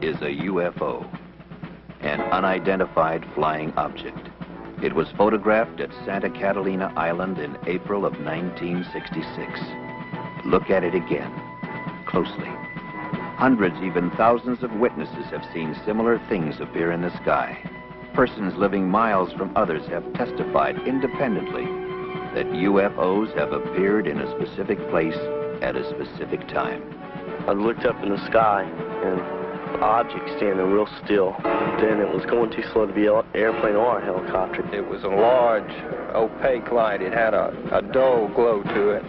is a UFO, an unidentified flying object. It was photographed at Santa Catalina Island in April of 1966. Look at it again, closely. Hundreds, even thousands of witnesses have seen similar things appear in the sky. Persons living miles from others have testified independently that UFOs have appeared in a specific place at a specific time. I looked up in the sky and the object standing real still. Then it was going too slow to be an airplane or a helicopter. It was a large, opaque light. It had a dull glow to it.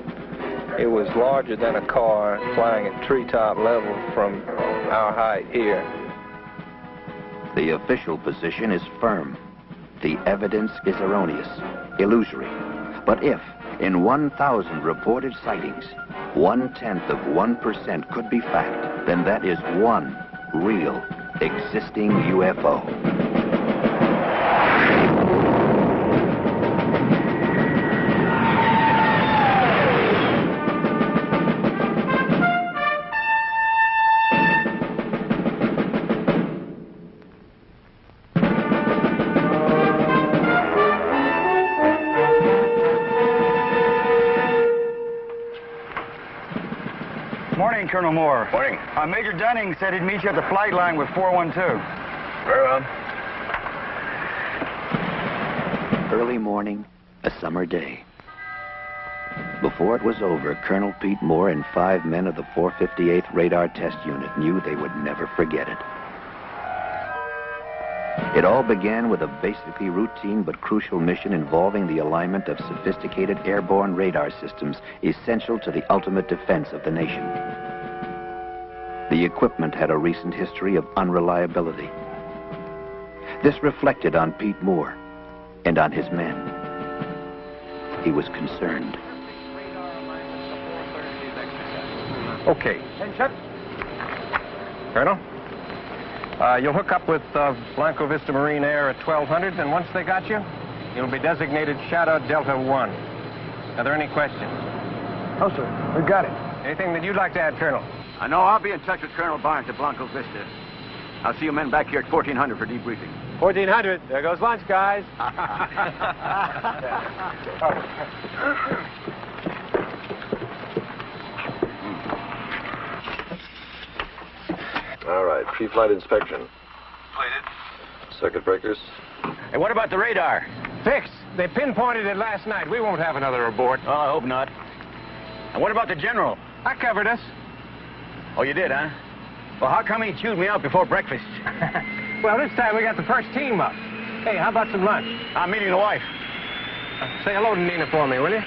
It was larger than a car, flying at treetop level from our height here. The official position is firm. The evidence is erroneous, illusory. But if, in 1,000 reported sightings, 0.1% could be fact, then that is one real, existing UFO. Morning, Colonel Moore. Morning. Major Dunning said he'd meet you at the flight line with 412. Very well. Early morning, a summer day. Before it was over, Colonel Pete Moore and 5 men of the 458th Radar Test Unit knew they would never forget it. It all began with a basically routine but crucial mission involving the alignment of sophisticated airborne radar systems essential to the ultimate defense of the nation. The equipment had a recent history of unreliability. This reflected on Pete Moore and on his men. He was concerned. Okay. Attention. Colonel? You'll hook up with Blanco Vista Marine Air at 1200, and once they got you, you'll be designated Shadow Delta 1. Are there any questions? Oh, sir. We got it. Anything that you'd like to add, Colonel? I know I'll be in touch with Colonel Barnes at Blanco Vista. I'll see you men back here at 1400 for debriefing. 1400. There goes lunch, guys. All right, pre-flight inspection. Completed. Circuit breakers. Hey, what about the radar? Fixed. They pinpointed it last night. We won't have another abort. Oh, I hope not. And what about the general? I covered us. Oh, you did, huh? Well, how come he chewed me out before breakfast? Well, this time we got the first team up. Hey, how about some lunch? I'm meeting the wife. Say hello to Nina for me, will you?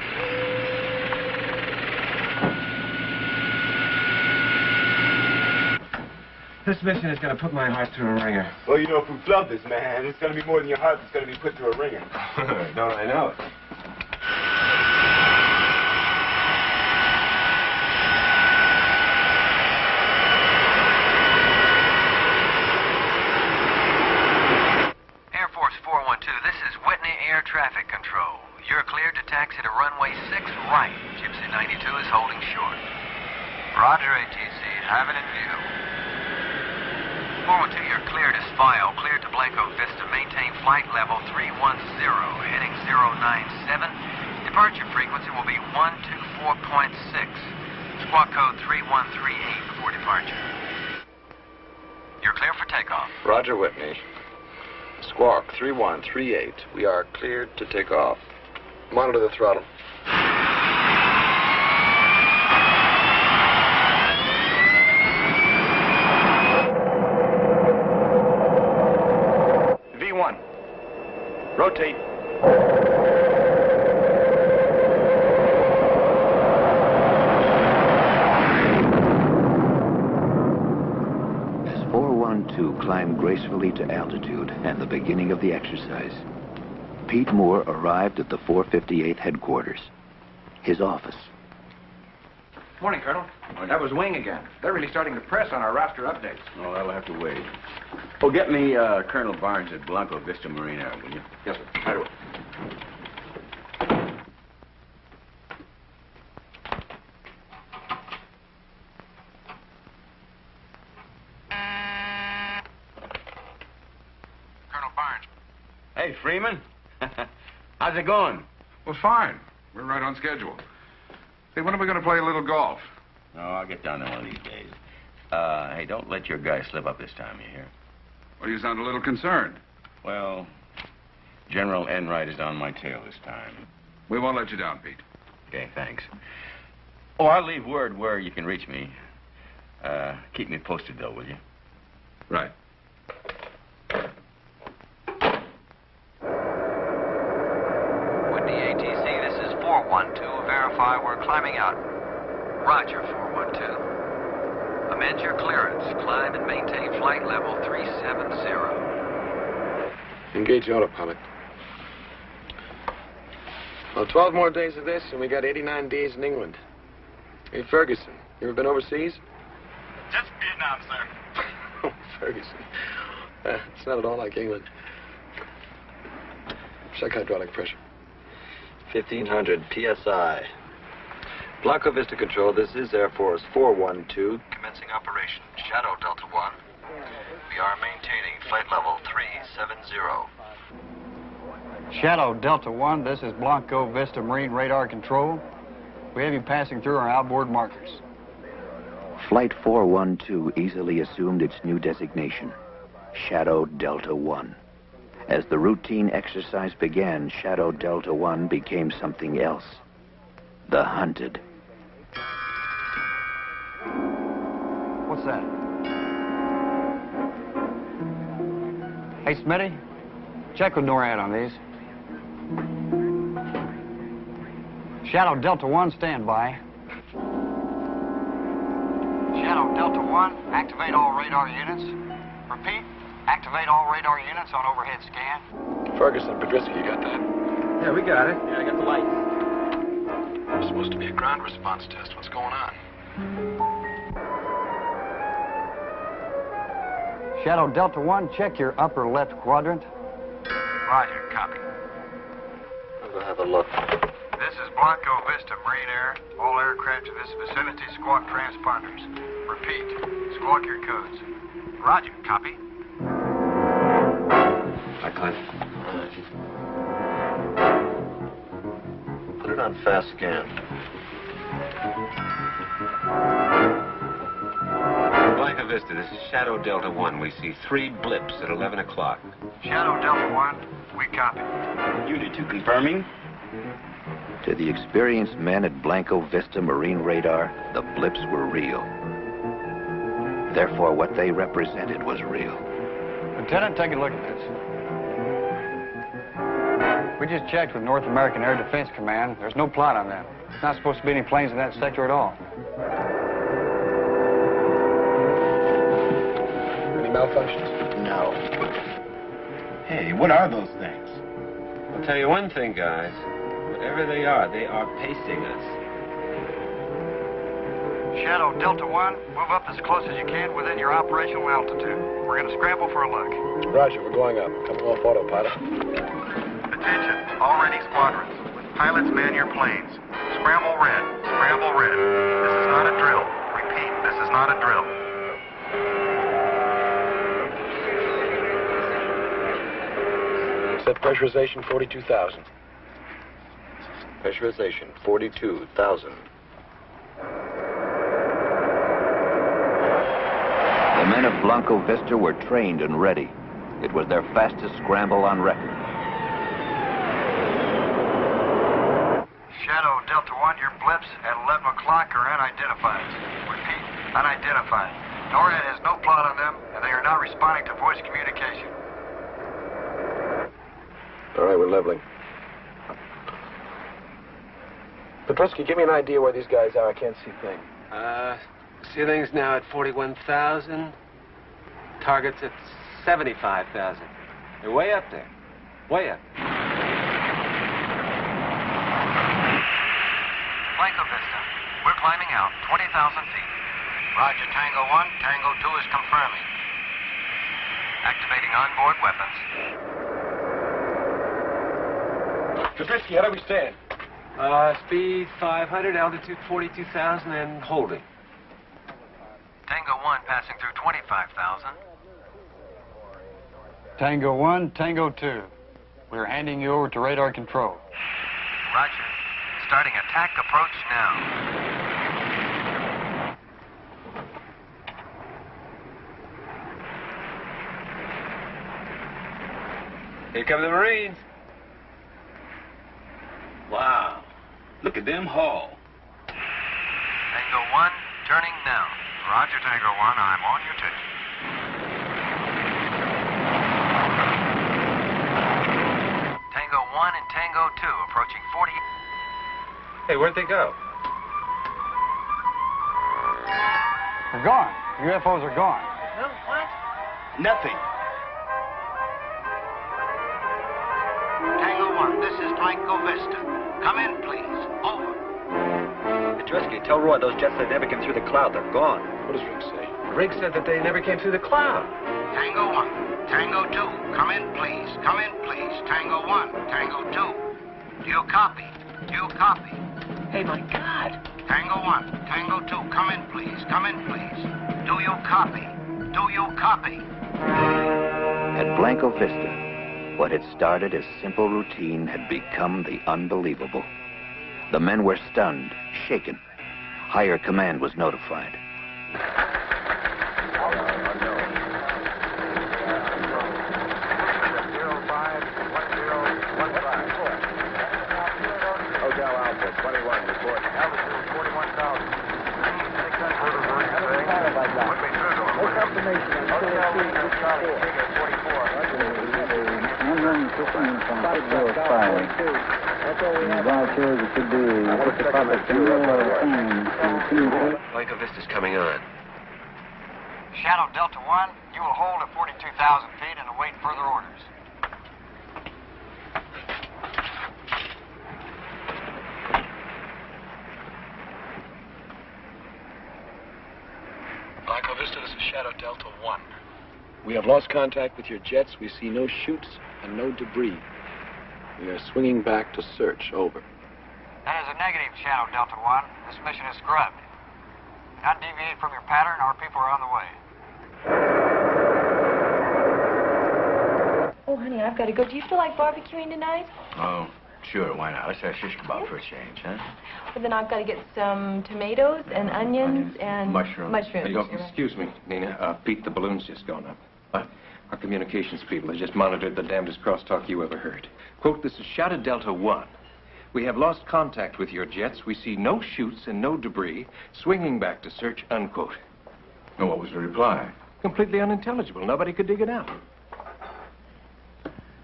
This mission is going to put my heart through a ringer. Well, you know, if we flub this, man, it's going to be more than your heart that's going to be put through a ringer. Don't I know it? Air Force 412, this is Whitney Air Traffic Control. You're cleared to taxi to runway 6 right. Gypsy 92 is holding short. Roger, ATC. Have it in view. 412, you're cleared as file. Cleared to Blanco Vista. Maintain flight level 310, heading 097. Departure frequency will be 124.6. Squawk code 3138 before departure. You're clear for takeoff. Roger, Whitney. Squawk 3138. We are cleared to take off. Monitor the throttle. V1. Rotate. As 412 climbed gracefully to altitude and the beginning of the exercise, Pete Moore arrived at the 458th headquarters, his office. Morning, Colonel. Morning. That was Wing again. They're really starting to press on our roster updates. Oh, that'll have to wait. Oh, get me Colonel Barnes at Blanco Vista Marine Air, will you? Yes, sir. Right away. Freeman. How's it going? Well, fine. We're right on schedule. Hey, when are we going to play a little golf? Oh, I'll get down there one of these days. Hey, don't let your guy slip up this time, you hear? Well, you sound a little concerned. Well, General Enright is on my tail this time. We won't let you down, Pete. Okay, thanks. Oh, I'll leave word where you can reach me. Keep me posted, though, will you? Right. Whitney ATC, this is 412. Verify we're climbing out. Roger, 412. Amend your clearance. Climb and maintain flight level 370. Engage autopilot. Well, 12 more days of this, and we got 89 days in England. Hey, Ferguson, you ever been overseas? Just Vietnam, sir. Oh, Ferguson. It's not at all like England. Check hydraulic pressure. 1500 PSI. Blanco Vista Control, this is Air Force 412. Commencing operation. Shadow Delta 1. We are maintaining flight level 370. Shadow Delta 1, this is Blanco Vista Marine Radar Control. We have you passing through our outboard markers. Flight 412 easily assumed its new designation, Shadow Delta 1. As the routine exercise began, Shadow Delta 1 became something else. The hunted. What's that? Hey, Smitty, check with NORAD on these. Shadow Delta 1, stand by. Shadow Delta 1, activate all radar units. Repeat, activate all radar units on overhead scan. Ferguson, Pedrisky, you got that? Yeah, we got it. Yeah, I got the lights. It's supposed to be a ground response test. What's going on? Shadow Delta 1, check your upper left quadrant. Roger, copy. I'll go have a look. This is Blanco Vista Marine Air. All aircraft in this vicinity squawk transponders. Repeat, squawk your codes. Roger, copy. Hi, Clint. Put it on fast scan. Blanco Vista, this is Shadow Delta 1. We see 3 blips at 11 o'clock. Shadow Delta 1, we copy. Unit 2 confirming. To the experienced men at Blanco Vista Marine Radar, the blips were real. Therefore, what they represented was real. Lieutenant, take a look at this. We just checked with North American Air Defense Command. There's no plot on them. There's not supposed to be any planes in that sector at all. Any malfunctions? No. Hey, what are those things? I'll tell you one thing, guys. Whatever they are pacing us. Shadow Delta 1, move up as close as you can within your operational altitude. We're going to scramble for a look. Roger, we're going up. Coming off autopilot. Attention, all ready squadrons. Pilots, man your planes. Scramble red, scramble red. This is not a drill. Repeat, this is not a drill. Set pressurization 42,000. Pressurization 42,000. The men of Blanco Vista were trained and ready. It was their fastest scramble on record. Shadow Delta 1, your blips at 11 o'clock are unidentified. Repeat, unidentified. NORAD has no plot on them, and they are not responding to voice communication. All right, we're leveling. Petrovsky, give me an idea where these guys are. I can't see a thing. Ceiling's now at 41,000. Target's at 75,000. They're way up there. Way up. Blanco Vista, we're climbing out 20,000 feet. Roger, Tango 1, Tango 2 is confirming. Activating onboard weapons. Trubisky, how do we stand? Speed 500, altitude 42,000, and holding. Tango 1 passing through 25,000. Tango 1, Tango 2. We're handing you over to radar control. Roger. Starting attack approach now. Here come the Marines. Wow. Look at them haul. Tango 1, turning now. Roger, Tango 1. I'm on your tick. Tango 1 and Tango 2 approaching 40. Hey, where'd they go? They're gone. UFOs are gone. No, what? Nothing. Tango 1, this is Blanco Vista. Come in, please. Over. Petresky, tell Roy those jets that never came through the cloud, they're gone. What does Riggs say? Riggs said that they never came through the cloud. Tango 1, Tango 2, come in, please. Come in, please. Tango 1, Tango 2. Do you copy? Do you copy? Hey, my God. Tango 1, Tango 2, come in, please. Come in, please. Do you copy? Do you copy? At Blanco Vista, what had started as simple routine had become the unbelievable. The men were stunned, shaken. Higher command was notified. Blanco Vista's coming on. Shadow Delta 1, you will hold at 42,000 feet and await further orders. Blanco Vista, this is Shadow Delta 1. We have lost contact with your jets. We see no chutes and no debris. We are swinging back to search. Over. That is a negative, Shadow Delta 1. This mission is scrubbed. Not deviate from your pattern, our people are on the way. Oh, honey, I've got to go. Do you feel like barbecuing tonight? Oh, sure, why not? Let's have shish kebab for a change, huh? Well, then I've got to get some tomatoes and onions and... Mushrooms. Mushrooms. Hey, excuse me, Nina. Pete, the balloon's just gone up. What? Our communications people have just monitored the damnedest crosstalk you ever heard. Quote, this is Shadow Delta 1. We have lost contact with your jets. We see no chutes and no debris. Swinging back to search, unquote. And what was the reply? Completely unintelligible. Nobody could dig it out.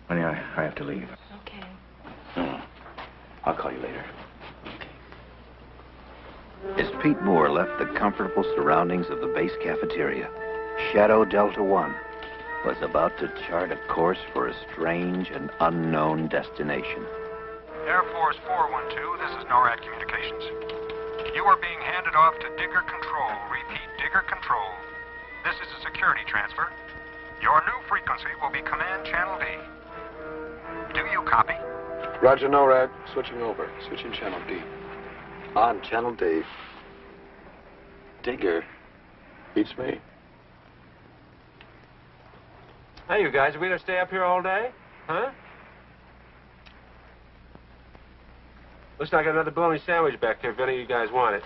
Honey, I have to leave. Okay. I'll call you later. As Pete Moore left the comfortable surroundings of the base cafeteria, Shadow Delta 1 was about to chart a course for a strange and unknown destination. Air Force 412, this is NORAD Communications. You are being handed off to Digger Control. Repeat, Digger Control. This is a security transfer. Your new frequency will be Command Channel D. Do you copy? Roger, NORAD. Switching over. Switching Channel D. On Channel D. Digger. Beats me. Hey, you guys, are we gonna stay up here all day? Huh? Looks like I got another bologna sandwich back there if any of you guys want it.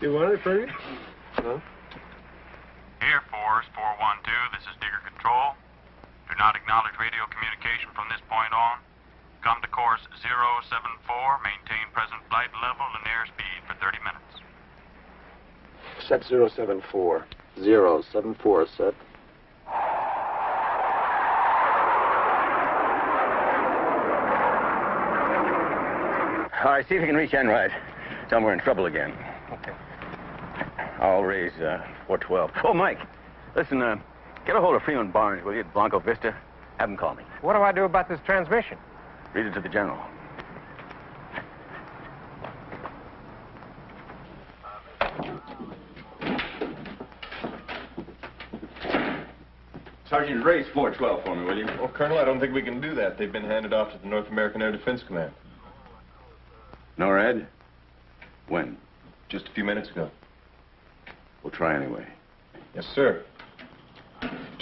You want it, Fergie? No? Air Force 412, this is Digger Control. Do not acknowledge radio communication from this point on. Come to course 074, maintain present flight level and airspeed for 30 minutes. Set 074. 074, set. All right, see if you can reach Enright. Tell him we're in trouble again. Okay. I'll raise 412. Oh, Mike, listen, get a hold of Freeman Barnes, will you, at Blanco Vista? Have him call me. What do I do about this transmission? Read it to the general. Sergeant, raise 412 for me, will you? Well, Colonel, I don't think we can do that. They've been handed off to the North American Air Defense Command. NORAD? When? Just a few minutes ago. We'll try anyway. Yes, sir.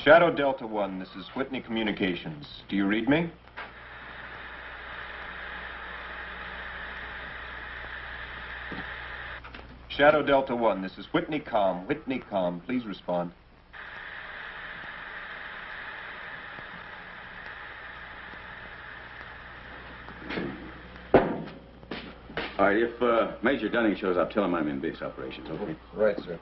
Shadow Delta 1, this is Whitney Communications. Do you read me? Shadow Delta 1, this is Whitney Com. Whitney Com, please respond. All right, if Major Dunning shows up, tell him I'm in base operations, okay? Right, sir.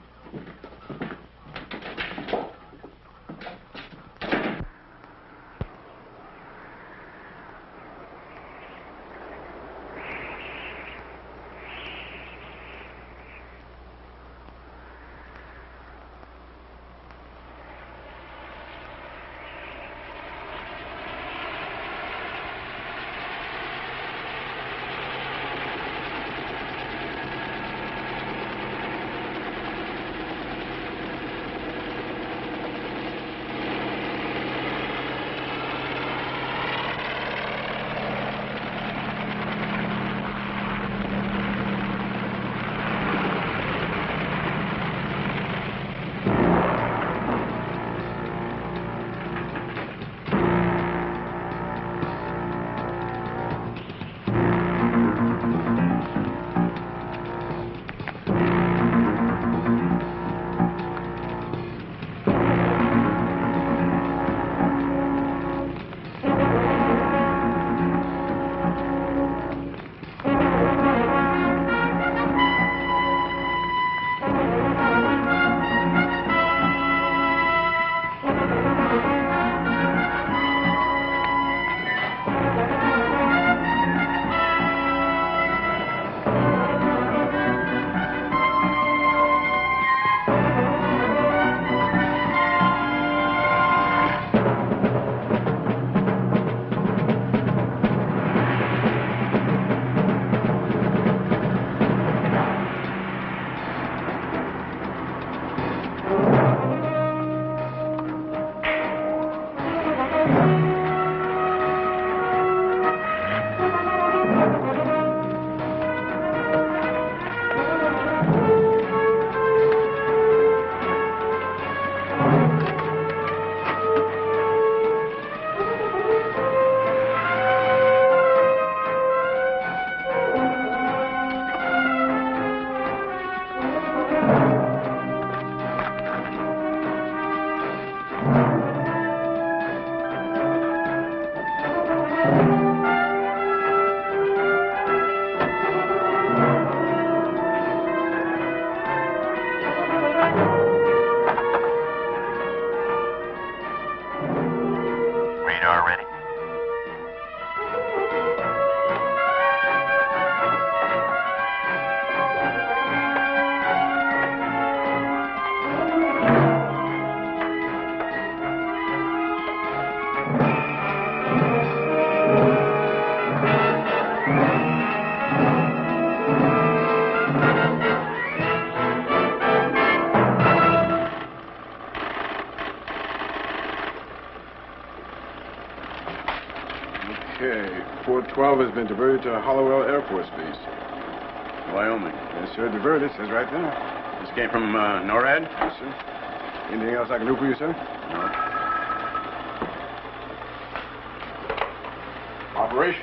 Okay, 412 has been diverted to Hollowell Air Force Base. Wyoming. Yes, sir, diverted, says right there. This came from NORAD? Yes, sir. Anything else I can do for you, sir? No. Operation.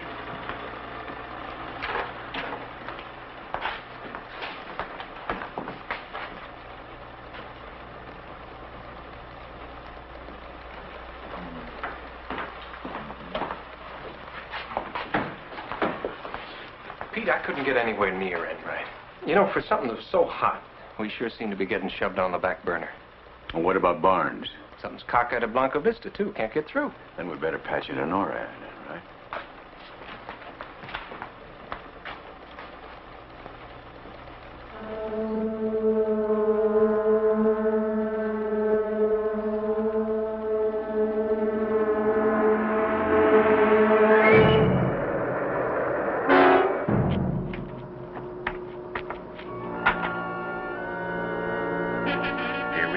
Pete, I couldn't get anywhere near it, right? You know, for something that was so hot, we sure seem to be getting shoved on the back burner. Well, what about Barnes? Something's cockeyed at Blanco Vista, too. Can't get through. Then we better patch it to NORAD, right?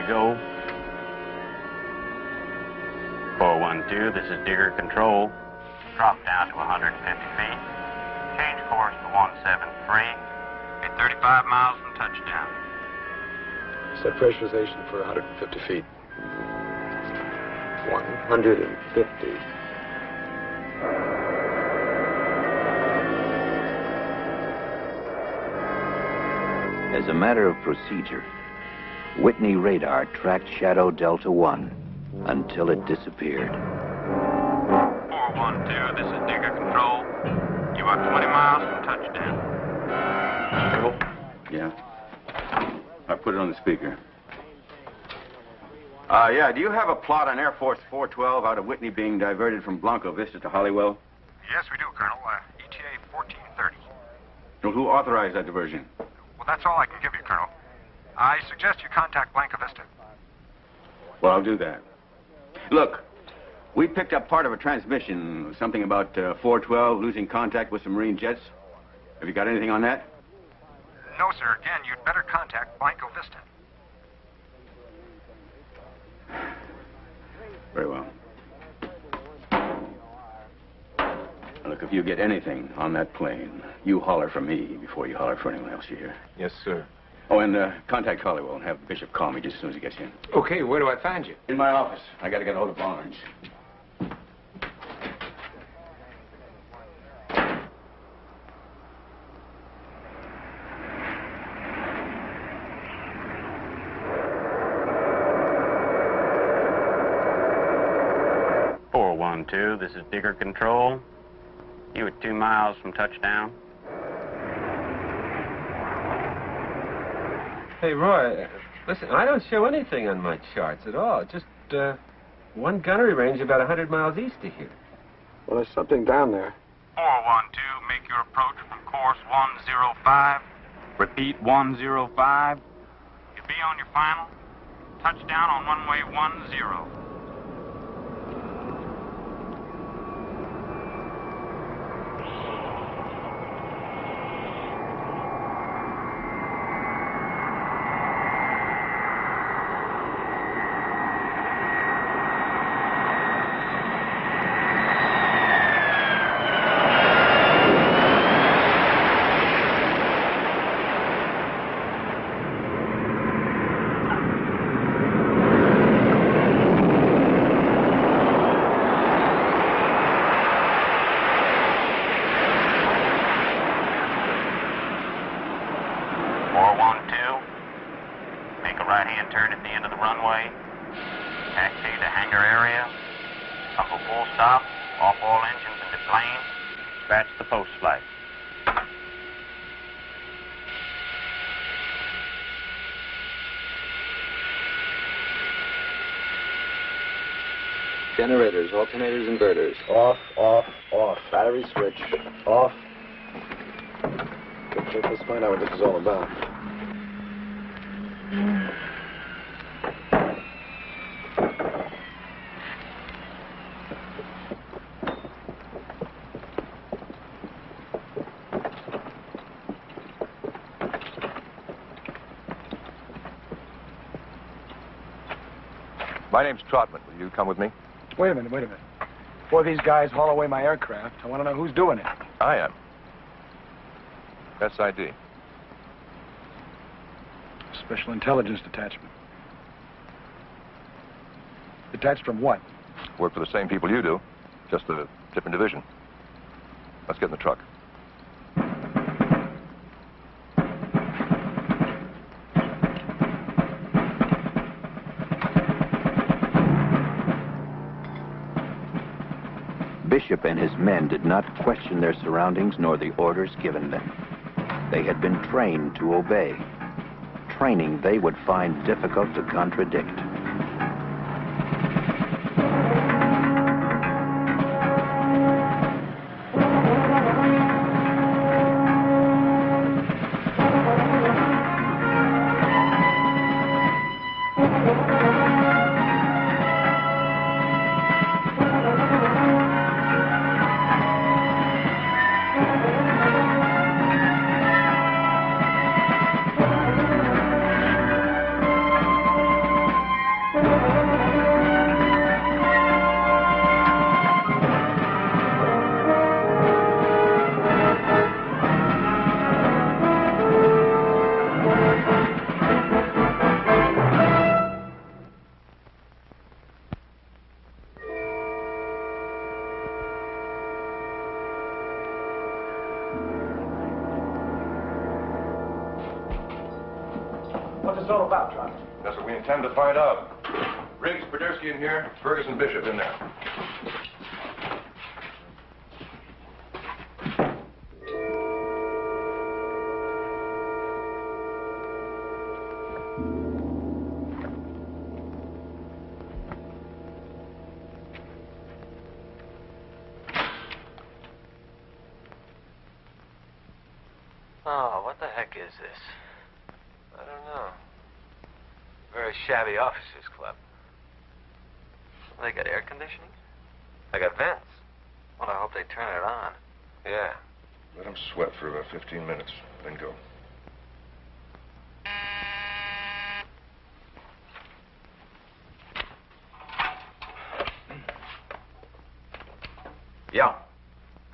Go. 412, this is Digger Control. Drop down to 150 feet. Change course to 173. Be 35 miles from touchdown. Set pressurization for 150 feet. 150. As a matter of procedure, Whitney radar tracked Shadow Delta 1 until it disappeared. 412, this is Digger Control. You are 20 miles from touchdown. Yeah. I put it on the speaker. Yeah, do you have a plot on Air Force 412 out of Whitney being diverted from Blanco Vista to Holywell? Yes, we do, Colonel. ETA 1430. Well, who authorized that diversion? Well, that's all I can give you, Colonel. I suggest you contact Blanca Vista. Well, I'll do that. Look, we picked up part of a transmission, something about 412 losing contact with some Marine jets. Have you got anything on that? No, sir. Again, you'd better contact Blanco Vista. Very well. Look, if you get anything on that plane, you holler for me before you holler for anyone else you hear. Yes, sir. Oh, and contact Holywell and have Bishop call me just as soon as he gets in. Okay, where do I find you? In my office. I got to get a hold of Barnes. This is Digger Control. You are 2 miles from touchdown. Hey, Roy, listen, I don't show anything on my charts at all. Just one gunnery range about 100 miles east of here. Well, there's something down there. 412, make your approach from course 105. Repeat 105. You'll be on your final. Touchdown on runway 10. Generators, alternators, inverters. Off, off, off. Battery switch. Off. Okay, let's find out what this is all about. My name's Trotman. Will you come with me? Wait a minute. Before these guys haul away my aircraft, I want to know who's doing it. I am. SID. Special Intelligence Detachment. Detached from what? Work for the same people you do, just a different division. Let's get in the truck. Bishop and his men did not question their surroundings nor the orders given them. They had been trained to obey, training they would find difficult to contradict. all about, Charlie? That's what we intend to find out. Riggs, Podersky in here, Ferguson, Bishop in there. Oh, what the heck is this? I don't know. Very shabby officers' club. Well, they got air conditioning? They got vents. Well, I hope they turn it on. Yeah. Let him sweat for about 15 minutes, then go. Yeah.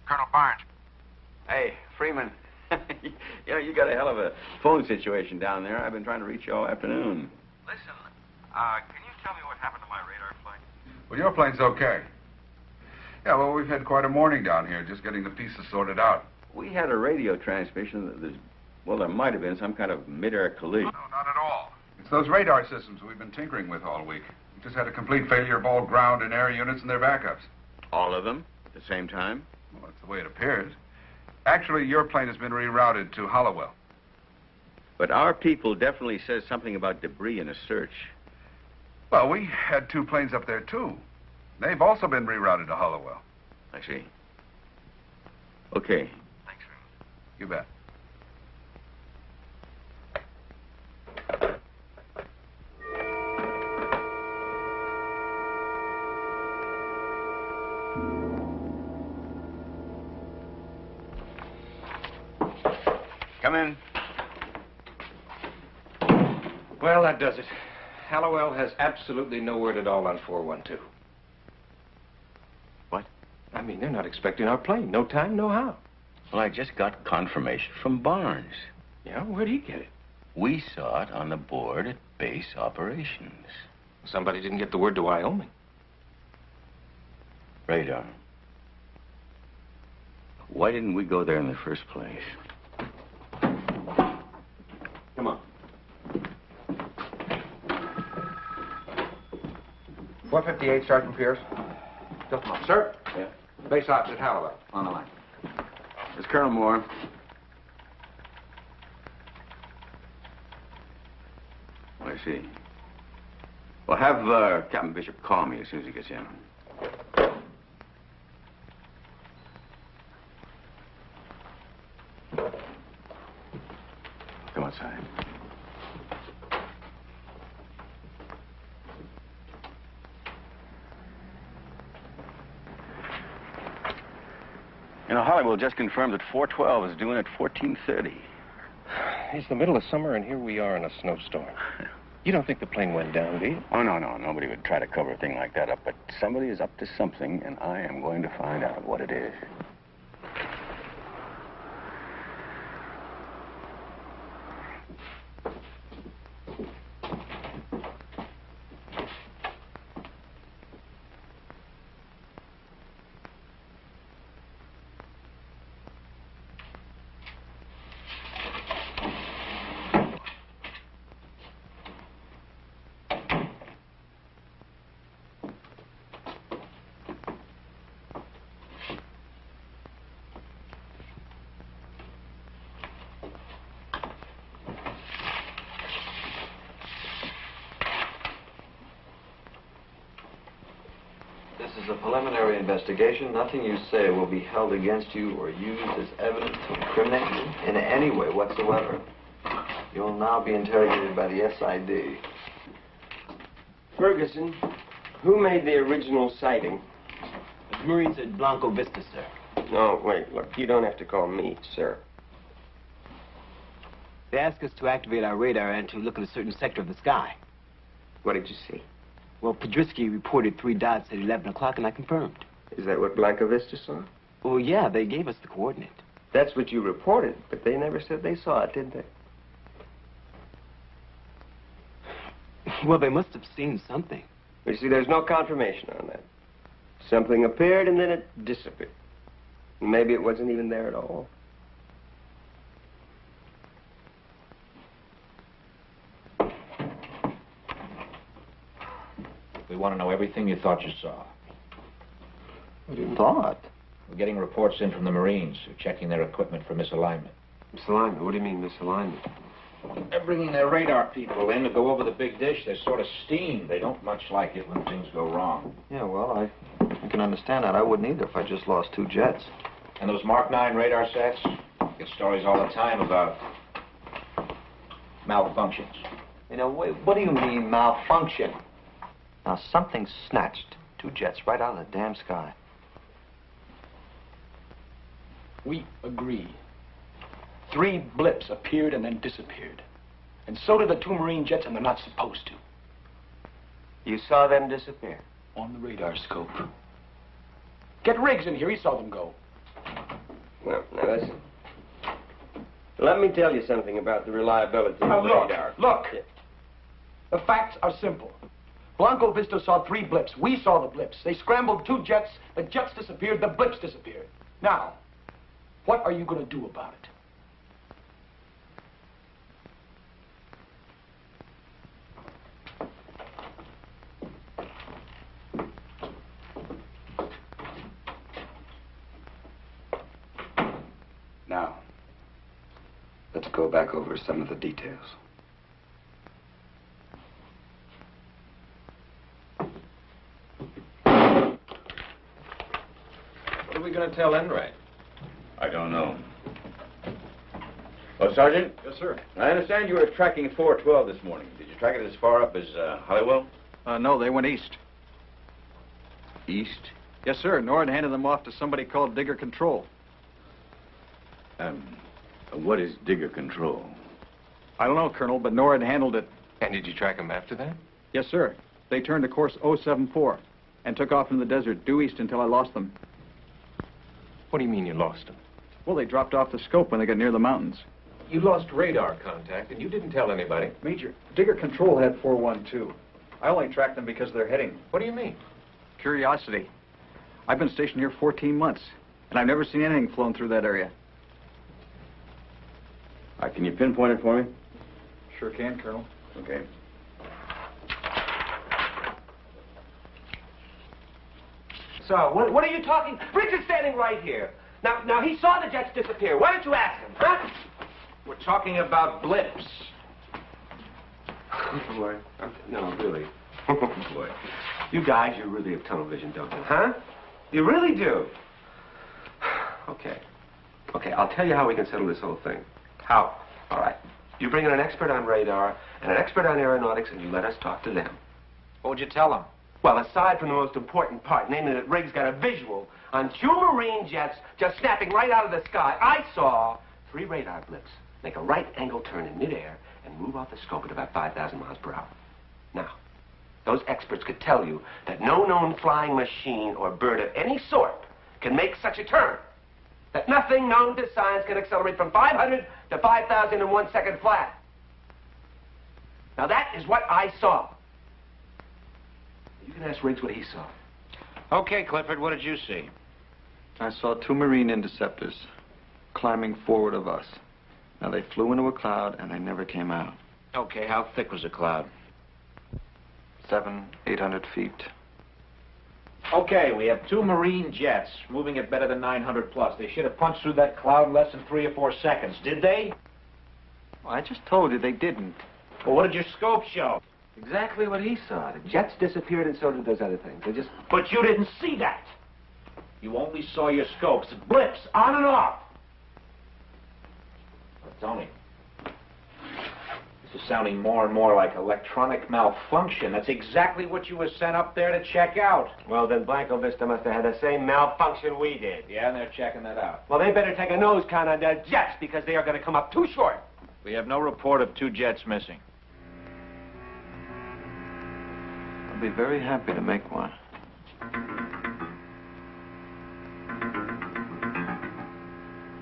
Colonel Barnes. Hey, Freeman. You know, you got a hell of a phone situation down there. I've been trying to reach you all afternoon. Listen, can you tell me what happened to my radar flight? Well, your plane's okay. Yeah, well, we've had quite a morning down here, just getting the pieces sorted out. We had a radio transmission that there's, well, there might have been some kind of mid-air collision. No, not at all. It's those radar systems we've been tinkering with all week. We just had a complete failure of all ground and air units and their backups. All of them at the same time? Well, that's the way it appears. Actually, your plane has been rerouted to Hollowell. But our people definitely says something about debris in a search. Well, we had 2 planes up there, too. They've also been rerouted to Hollowell. I see. Okay. Thanks, Freeman. You bet. Come in. Well, that does it. Hallowell has absolutely no word at all on 412. What? I mean, they're not expecting our plane. No time, no how. Well, I just got confirmation from Barnes. Yeah, where'd he get it? We saw it on the board at base operations. Somebody didn't get the word to Wyoming. Radar. Why didn't we go there in the first place? Come on. 458, Sergeant Pierce. Just a moment. Sir? Yeah. Base ops at Hallowell. On the line. It's Colonel Moore. I see. Well, have Captain Bishop call me as soon as he gets in. Come outside. You know, Hollywell just confirmed that 412 is due in at 14:30. It's the middle of summer, and here we are in a snowstorm. You don't think the plane went down, do you? Oh, no. Nobody would try to cover a thing like that up, but somebody is up to something, and I am going to find out what it is. This is a preliminary investigation. Nothing you say will be held against you or used as evidence to incriminate you in any way whatsoever. You'll now be interrogated by the SID. Ferguson, who made the original sighting? The Marines at Blanco Vista, sir. No, wait, look, you don't have to call me, sir. They asked us to activate our radar and to look at a certain sector of the sky. What did you see? Well, Podersky reported 3 dots at 11 o'clock, and I confirmed. Is that what Blanco Vista saw? Well, yeah, they gave us the coordinate. That's what you reported, but they never said they saw it, did they? Well, they must have seen something. You see, there's no confirmation on that. Something appeared, and then it disappeared. Maybe it wasn't even there at all. We want to know everything you thought you saw. What do you thought? We're getting reports in from the Marines who are checking their equipment for misalignment. Misalignment? What do you mean misalignment? They're bringing their radar people in to go over the big dish. They're sort of steamed. They don't much like it when things go wrong. Yeah, well, I can understand that. I wouldn't either if I just lost 2 jets. And those Mark 9 radar sets? Get stories all the time about malfunctions. You know, what do you mean malfunction? Now, something snatched 2 jets right out of the damn sky. We agree. 3 blips appeared and then disappeared. And so did the 2 Marine jets, and they're not supposed to. You saw them disappear? On the radar scope. Get Riggs in here, he saw them go. Well, now listen. Let me tell you something about the reliability of Now look, radar. look. The facts are simple. Blanco Vista saw 3 blips. We saw the blips. They scrambled 2 jets. The jets disappeared. The blips disappeared. Now, what are you going to do about it? Now, let's go back over some of the details. What are we going to tell Enright? I don't know. Oh, Sergeant? Yes, sir. I understand you were tracking 412 this morning. Did you track it as far up as Holywell? No, they went east. East? Yes, sir. Nord handed them off to somebody called Digger Control. What is Digger Control? I don't know, Colonel, but Nord handled it. And did you track them after that? Yes, sir. They turned to course 074 and took off into the desert due east until I lost them. What do you mean you lost them? Well, they dropped off the scope when they got near the mountains. You lost radar contact, and you didn't tell anybody. Major, Digger Control had 412. I only tracked them because of their heading. What do you mean? Curiosity. I've been stationed here 14 months, and I've never seen anything flown through that area. Can you pinpoint it for me? Sure can, Colonel. Okay. So, what are you talking? Riggs is standing right here. Now, he saw the jets disappear. Why don't you ask him, huh? We're talking about blips. Boy, no, really. Boy, you guys, you really have tunnel vision, don't you? Huh? You really do. Okay. Okay, I'll tell you how we can settle this whole thing. How? All right. You bring in an expert on radar and an expert on aeronautics, and you let us talk to them. What would you tell them? Well, aside from the most important part, namely that Riggs got a visual on 2 Marine jets just snapping right out of the sky, I saw 3 radar blips make a right-angle turn in midair and move off the scope at about 5,000 miles per hour. Now, those experts could tell you that no known flying machine or bird of any sort can make such a turn. That nothing known to science can accelerate from 500 to 5,000 in 1 second flat. Now, that is what I saw. You can ask Riggs what he saw. Okay, Clifford, what did you see? I saw 2 Marine interceptors climbing forward of us. Now, they flew into a cloud, and they never came out. Okay, how thick was the cloud? 700, 800 feet. Okay, we have 2 Marine jets moving at better than 900 plus. They should have punched through that cloud in less than 3 or 4 seconds. Did they? Well, I just told you they didn't. Well, what did your scope show? Exactly what he saw. The jets disappeared, and so did those other things. They just... But you didn't see that. You only saw your scopes. Blips, on and off. But Tony, this is sounding more and more like electronic malfunction. That's exactly what you were sent up there to check out. Well, then Blanco Vista must have had the same malfunction we did. Yeah, and they're checking that out. Well, they better take a nose count on their jets, because they are going to come up too short. We have no report of 2 jets missing. I'll be very happy to make one.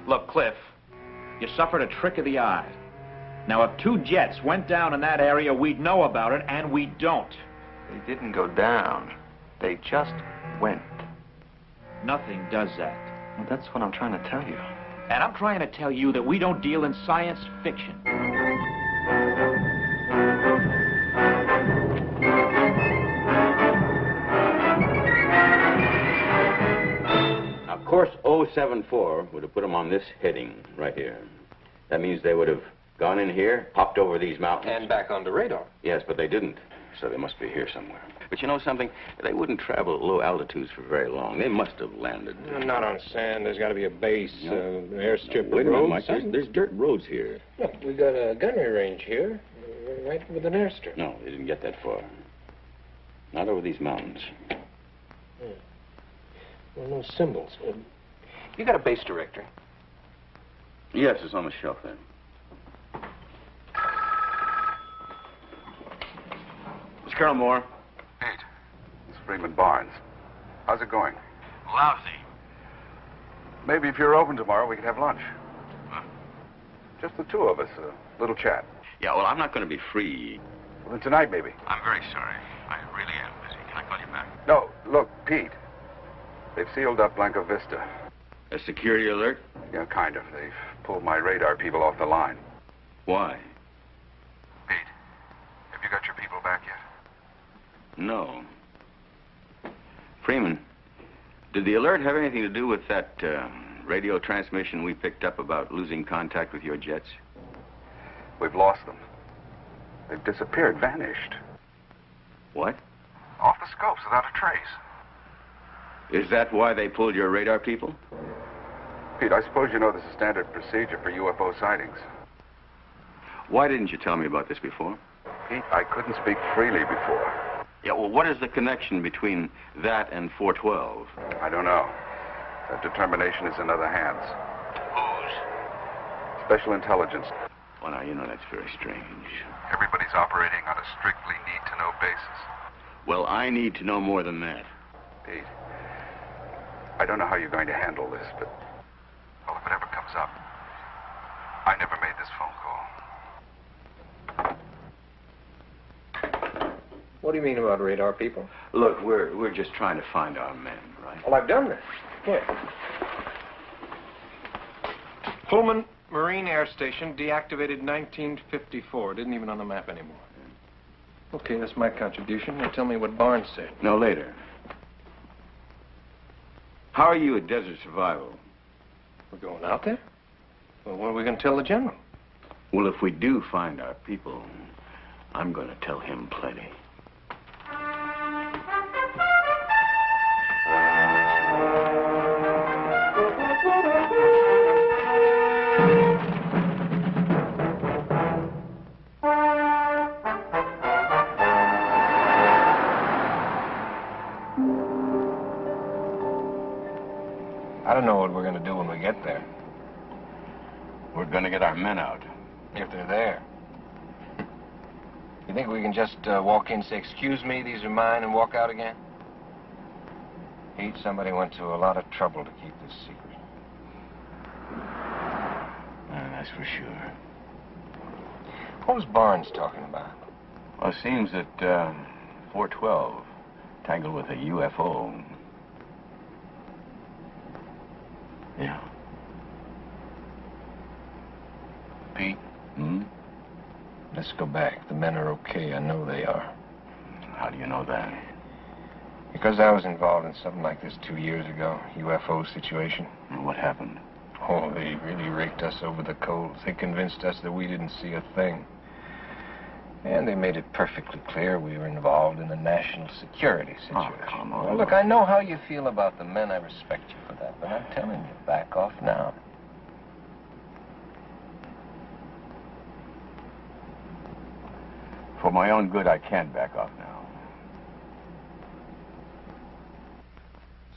Look, Cliff, you suffered a trick of the eye. Now, if 2 jets went down in that area, we'd know about it, and we don't. They didn't go down. They just went. Nothing does that. Well, that's what I'm trying to tell you. And I'm trying to tell you that we don't deal in science fiction. 074 would have put them on this heading right here. That means they would have gone in here, popped over these mountains. And back onto radar. Yes, but they didn't. So they must be here somewhere. But you know something? They wouldn't travel at low altitudes for very long. They must have landed. Not on sand. There's got to be a base, an airstrip, Wait a minute, Mike. roads. There's dirt roads here. Look, we got a gunnery range here, right with an airstrip. No, they didn't get that far. Not over these mountains. Well, no symbols. You got a base director? Yes, it's on the shelf there. It's Colonel Moore. Pete, it's Freeman Barnes. How's it going? Lousy. Maybe if you're open tomorrow, we could have lunch. Huh? Just the two of us, a little chat. Yeah, well, I'm not going to be free. Well, then tonight, maybe. I'm very sorry. I really am busy. Can I call you back? No, look, Pete. They've sealed up Blanco Vista. A security alert? Yeah, kind of. They've pulled my radar people off the line. Why? Pete, have you got your people back yet? No. Freeman, did the alert have anything to do with that radio transmission we picked up about losing contact with your jets? We've lost them. They've disappeared, vanished. What? Off the scopes without a trace. Is that why they pulled your radar people? Pete, I suppose you know this is standard procedure for UFO sightings. Why didn't you tell me about this before? Pete, I couldn't speak freely before. Yeah, well, what is the connection between that and 412? I don't know. That determination is in other hands. Whose? Special intelligence. Well, now, you know, that's very strange. Everybody's operating on a strictly need-to-know basis. Well, I need to know more than that. Pete, I don't know how you're going to handle this, but... well, if it ever comes up, I never made this phone call. What do you mean about radar people? Look, we're just trying to find our men, right? Well, I've done that. Here. Pullman Marine Air Station, deactivated 1954. Didn't even on the map anymore. Okay, that's my contribution. Now tell me what Barnes said. No, later. How are you at Desert Survival? We're going out there? Well, what are we going to tell the general? Well, if we do find our people, I'm going to tell him plenty. I don't know what we're going to do when we get there. We're going to get our men out. If they're there. You think we can just walk in, say, excuse me, these are mine, and walk out again? Pete, somebody went to a lot of trouble to keep this secret. That's for sure. What was Barnes talking about? Well, it seems that 412 tangled with a UFO. Yeah. Pete? Hmm? Let's go back. The men are okay. I know they are. How do you know that? Because I was involved in something like this 2 years ago. UFO situation. And what happened? Oh, they really raked us over the coals. They convinced us that we didn't see a thing. And they made it perfectly clear we were involved in a national security situation. Oh, come on. Well, look, I know how you feel about the men. I respect you for that. But I'm telling you, back off now. For my own good, I can't back off now.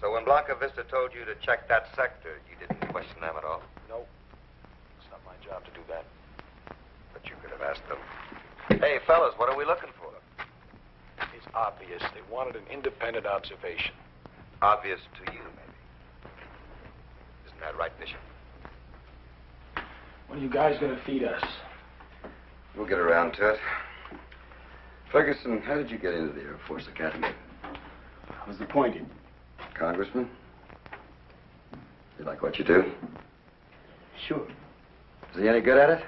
So when Blanca Vista told you to check that sector, you didn't question them at all? No. It's not my job to do that. But you could have asked them. Hey, fellas, what are we looking for? It's obvious. They wanted an independent observation. Obvious to you, maybe. Isn't that right, Bishop? When are you guys going to feed us? We'll get around to it. Ferguson, how did you get into the Air Force Academy? I was appointed. Congressman? You like what you do? Sure. Is he any good at it?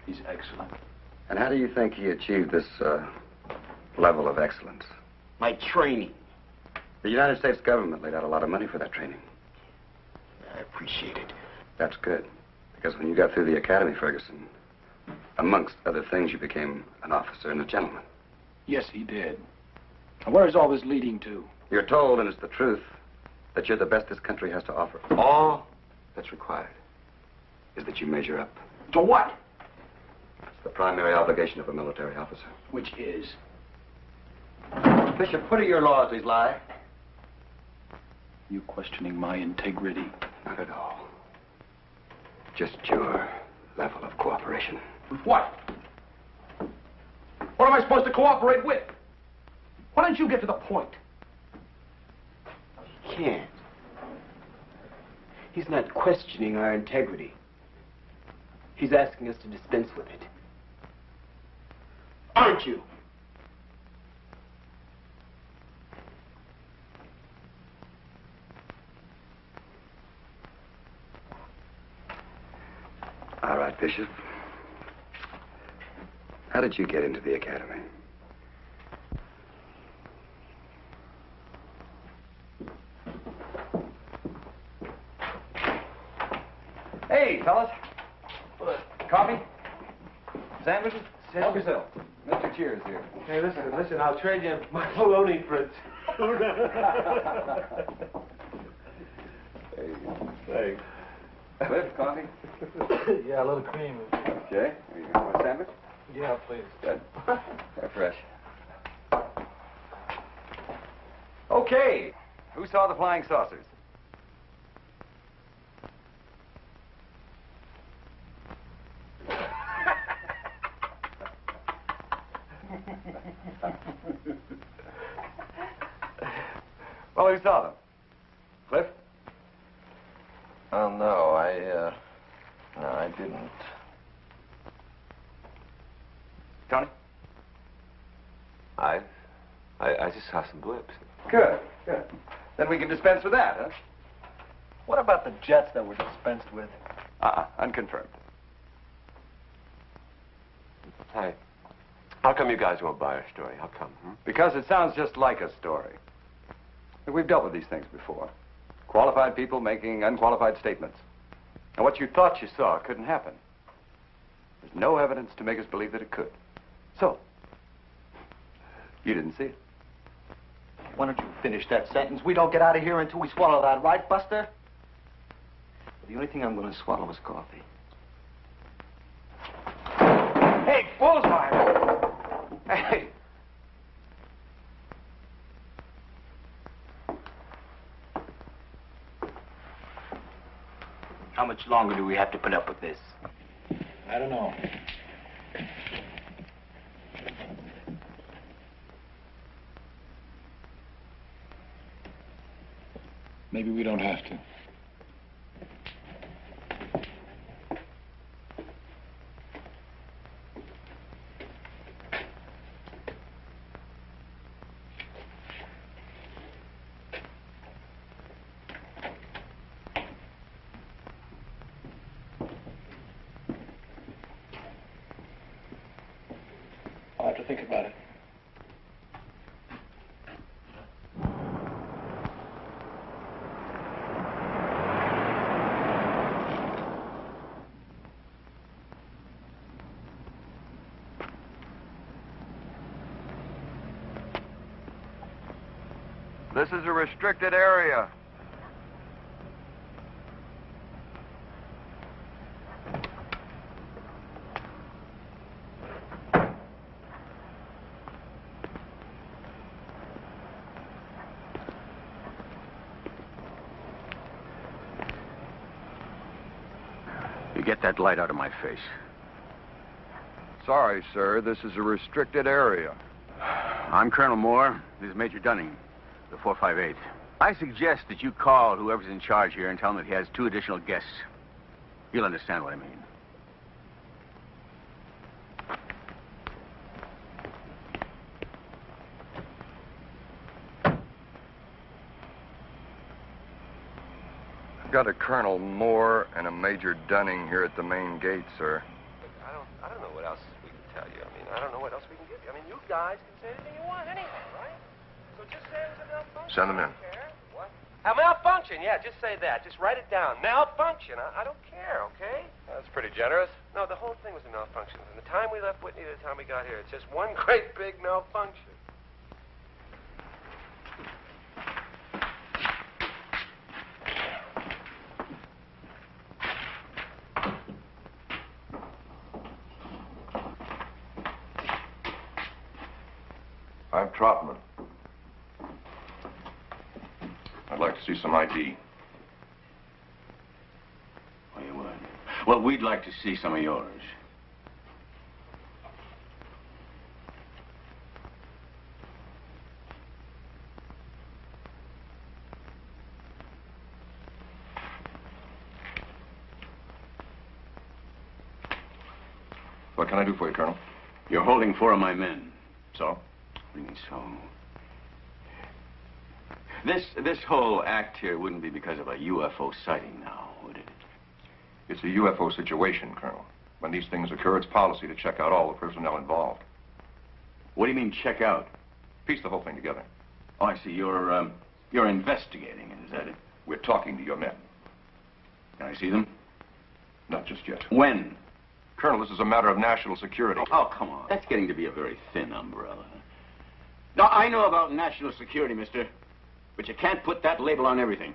He's excellent. And how do you think he achieved this level of excellence? My training. The United States government laid out a lot of money for that training. I appreciate it. That's good. Because when you got through the academy, Ferguson, amongst other things, you became an officer and a gentleman. Yes, he did. Now, where is all this leading to? You're told, and it's the truth, that you're the best this country has to offer. All that's required is that you measure up. To what? It's the primary obligation of a military officer. Which is? Bishop, what are your laws, these lie? You questioning my integrity? Not at all. Just your level of cooperation. With what? What am I supposed to cooperate with? Why don't you get to the point? He can't. He's not questioning our integrity. He's asking us to dispense with it. Aren't you? All right, Bishop. How did you get into the academy? Hey, fellas. Coffee? Sandwiches? Help yourself. Mr. Cheers here. Hey, listen, I'll trade you my bologna for a tuna. Hey. Thanks. Cliff, coffee? Yeah, a little cream. Okay. Here you go. Want a sandwich? Yeah, please. Good. They're fresh. Okay. Who saw the flying saucers? Well, who saw them? Cliff? Oh, no, I didn't. Tony? I just saw some blips. Good, good. Then we can dispense with that, huh? What about the jets that were dispensed with? Unconfirmed. Hey, how come you guys won't buy our story? How come? Because it sounds just like a story. We've dealt with these things before. Qualified people making unqualified statements. And what you thought you saw couldn't happen. There's no evidence to make us believe that it could. So, you didn't see it. Why don't you finish that sentence? We don't get out of here until we swallow that, right, Buster? The only thing I'm going to swallow is coffee. Hey, bullseye! Hey! How much longer do we have to put up with this? I don't know. Maybe we don't have to. I'll have to think about it. This is a restricted area. You get that light out of my face. Sorry, sir. This is a restricted area. I'm Colonel Moore. This is Major Dunning, the 458. I suggest that you call whoever's in charge here and tell him that he has 2 additional guests. You'll understand what I mean. I've got a Colonel Moore and a Major Dunning here at the main gate, sir. I don't know what else we can tell you. I mean, I don't know what else we can give you. I mean, you guys can say anything you want anyhow, right? So just say it was a malfunction. Send them in. I don't care. What? A malfunction, yeah, just say that. Just write it down. Malfunction. I don't care, okay? That's pretty generous. No, the whole thing was a malfunction. From the time we left Whitney to the time we got here, it's just one great big malfunction. I'm Trotman. I'd like to see some ID. Oh, you would? Well, we'd like to see some of yours. What can I do for you, Colonel? You're holding 4 of my men. So? What do you mean, so? This whole act here wouldn't be because of a UFO sighting now, would it? It's a UFO situation, Colonel. When these things occur, it's policy to check out all the personnel involved. What do you mean, check out? Piece the whole thing together. Oh, I see. You're investigating it, is that it? We're talking to your men. Can I see them? Not just yet. When? Colonel, this is a matter of national security. Oh, come on. That's getting to be a very thin umbrella. Now, I know about national security, mister, but you can't put that label on everything.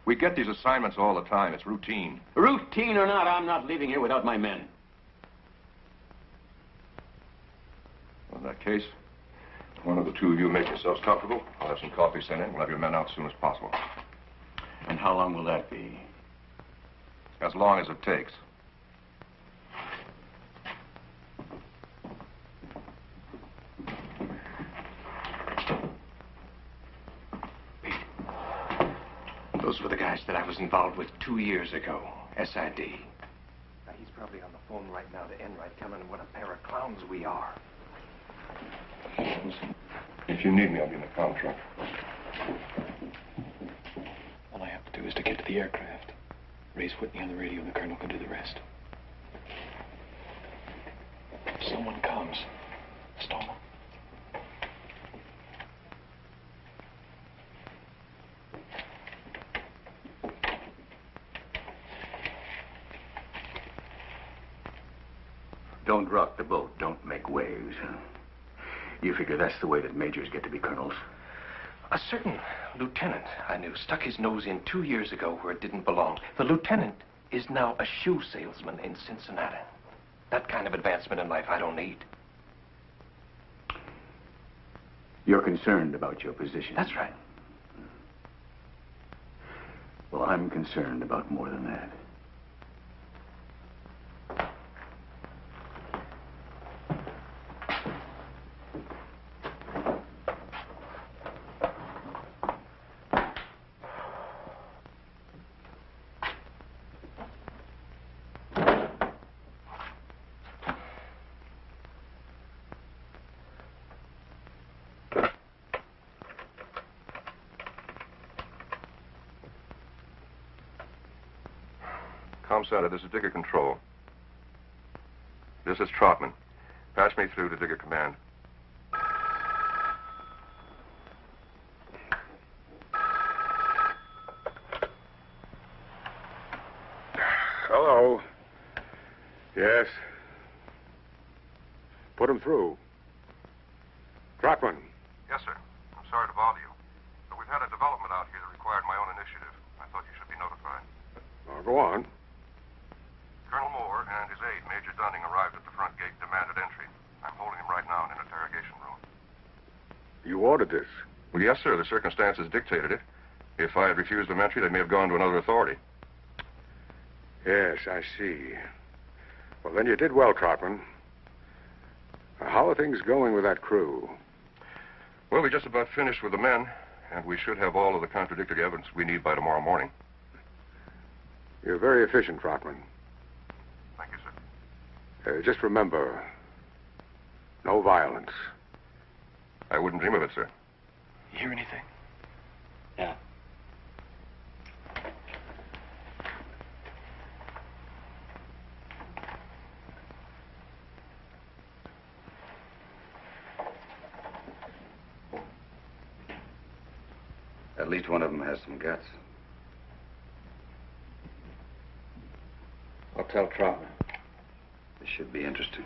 We get these assignments all the time. It's routine. Routine or not, I'm not leaving here without my men. Well, in that case, one of the two of you make yourselves comfortable. I'll have some coffee sent in. We'll have your men out as soon as possible. And how long will that be? As long as it takes. Those were the guys that I was involved with 2 years ago. SID. Now, he's probably on the phone right now to Enright, telling him what a pair of clowns we are. Listen, if you need me, I'll be in the comm truck. All I have to do is to get to the aircraft. Raise Whitney on the radio, and the colonel can do the rest. If someone comes, stall them. Don't rock the boat. Don't make waves. You figure that's the way that majors get to be colonels? A certain lieutenant I knew stuck his nose in 2 years ago where it didn't belong. The lieutenant is now a shoe salesman in Cincinnati. That kind of advancement in life I don't need. You're concerned about your position. That's right. Well, I'm concerned about more than that. Comm Center, this is Digger Control. This is Trotman. Patch me through to Digger Command. Hello. Yes. Put him through. Trotman. Yes, sir. I'm sorry to bother you. But we've had a development out here that required my own initiative. I thought you should be notified. Go on. Colonel Moore and his aide, Major Dunning, arrived at the front gate, demanded entry. I'm holding him right now in an interrogation room. You ordered this. Well, yes, sir. The circumstances dictated it. If I had refused them entry, they may have gone to another authority. Yes, I see. Well, then you did well, Trotman. How are things going with that crew? Well, we just about finished with the men, and we should have all of the contradictory evidence we need by tomorrow morning. You're very efficient, Trotman. Thank you, sir. Just remember, no violence. I wouldn't dream of it, sir. You hear anything? Yeah. At least one of them has some guts. I'll tell Troutman. This should be interesting.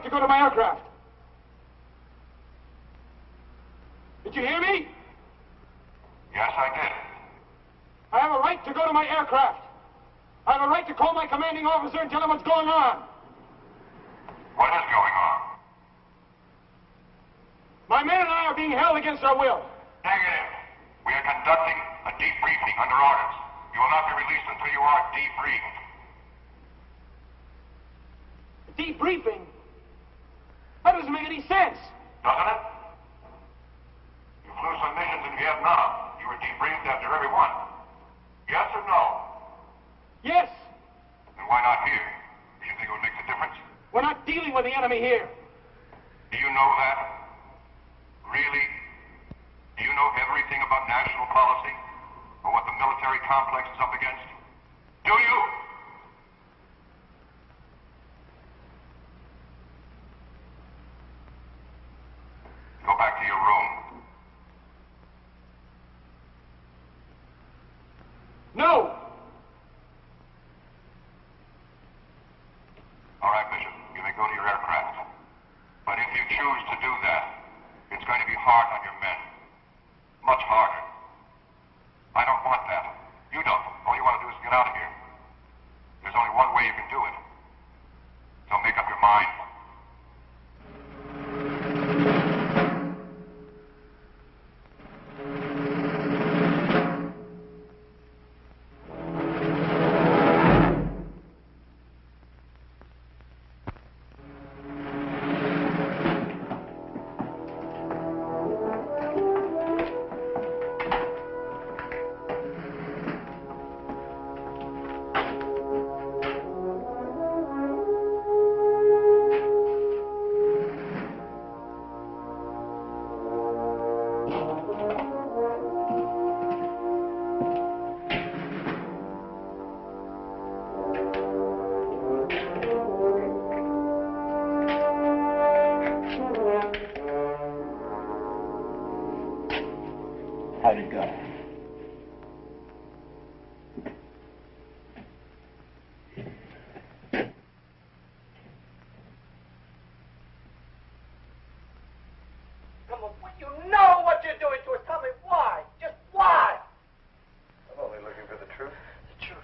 To go to my aircraft. Did you hear me? Yes, I did. I have a right to go to my aircraft. I have a right to call my commanding officer and tell him what's going on. What is going on? My men and I are being held against our will. Negative. We are conducting a debriefing under orders. You will not be released until you are debriefed. Debriefing? That doesn't make any sense. Doesn't it? You flew some missions in Vietnam. You were debriefed after every one. Yes or no? Yes. Then why not here? Do you think it would make a difference? We're not dealing with the enemy here. Do you know that? Really? Do you know everything about national policy? Or what the military complex is up against? Do you? Go back to your room. No! All right, Bishop. You may go to your aircraft. But if you choose to do that, it's going to be hard on your men. Much harder. I don't want that. You don't. All you want to do is get out of here. There's only one way you can do it. So make up your mind. How'd it go? Come on, when you know what you're doing to us, tell me why. Just why? I'm only looking for the truth. The truth.